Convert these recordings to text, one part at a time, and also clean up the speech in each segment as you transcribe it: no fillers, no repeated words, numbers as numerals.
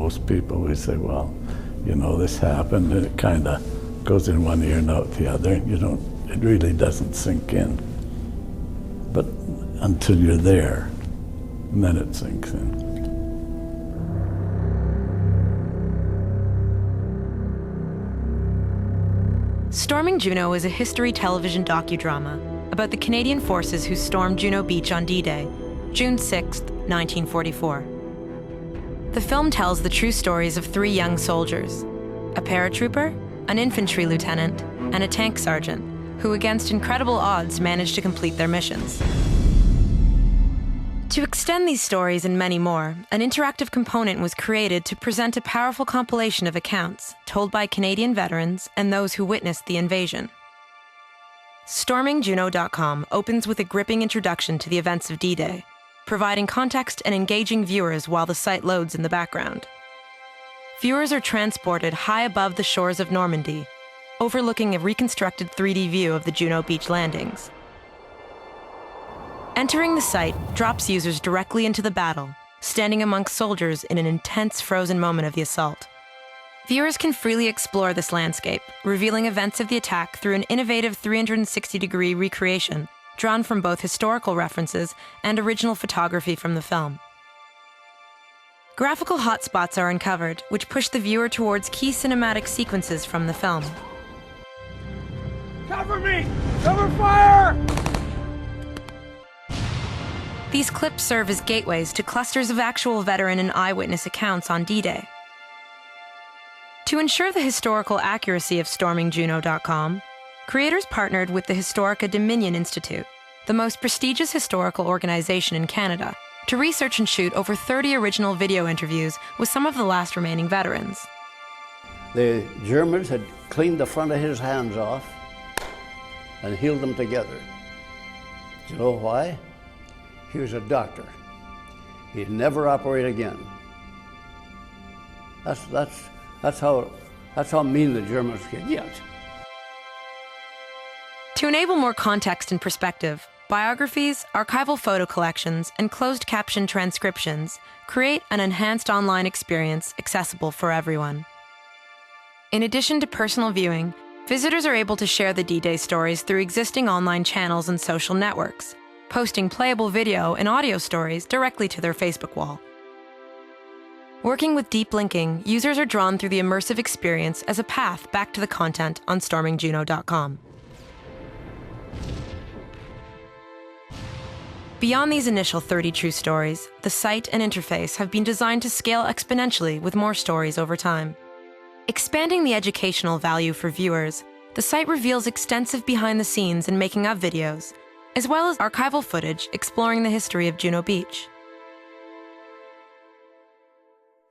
most people, we say, well, you know, this happened, and it kind of goes in one ear and out the other. It really doesn't sink in. But until you're there, and then it sinks in. Storming Juno is a history television docudrama about the Canadian forces who stormed Juno Beach on D-Day, June 6, 1944. The film tells the true stories of 3 young soldiers, a paratrooper, an infantry lieutenant, and a tank sergeant, who against incredible odds managed to complete their missions. To extend these stories and many more, an interactive component was created to present a powerful compilation of accounts told by Canadian veterans and those who witnessed the invasion. StormingJuno.com opens with a gripping introduction to the events of D-Day, providing context and engaging viewers while the site loads in the background. Viewers are transported high above the shores of Normandy, overlooking a reconstructed 3D view of the Juno Beach landings. Entering the site drops users directly into the battle, standing amongst soldiers in an intense frozen moment of the assault. Viewers can freely explore this landscape, revealing events of the attack through an innovative 360-degree recreation drawn from both historical references and original photography from the film. Graphical hotspots are uncovered, which push the viewer towards key cinematic sequences from the film. Cover me! Cover fire! These clips serve as gateways to clusters of actual veteran and eyewitness accounts on D-Day. To ensure the historical accuracy of StormingJuno.com, creators partnered with the Historica Dominion Institute, the most prestigious historical organization in Canada, to research and shoot over 30 original video interviews with some of the last remaining veterans. The Germans had cleaned the front of his hands off and healed them together. Do you know why? He was a doctor. He'd never operate again. That's how mean the Germans get. To enable more context and perspective, biographies, archival photo collections, and closed caption transcriptions create an enhanced online experience accessible for everyone. In addition to personal viewing, visitors are able to share the D-Day stories through existing online channels and social networks, posting playable video and audio stories directly to their Facebook wall. Working with deep linking, users are drawn through the immersive experience as a path back to the content on StormingJuno.com. Beyond these initial 30 true stories, the site and interface have been designed to scale exponentially with more stories over time. Expanding the educational value for viewers, the site reveals extensive behind-the-scenes and making-of videos, as well as archival footage exploring the history of Juno Beach.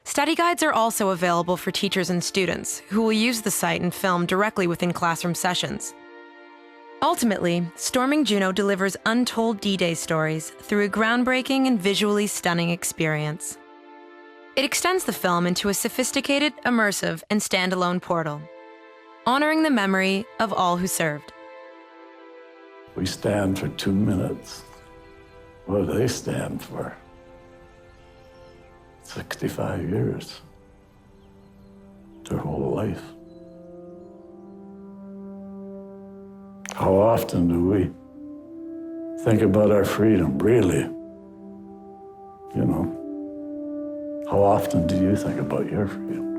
Study guides are also available for teachers and students who will use the site and film directly within classroom sessions. Ultimately, Storming Juno delivers untold D-Day stories through a groundbreaking and visually stunning experience. It extends the film into a sophisticated, immersive, and standalone portal, honoring the memory of all who served. We stand for 2 minutes. What do they stand for? 65 years. Their whole life. How often do we think about our freedom, really? You know, how often do you think about your freedom?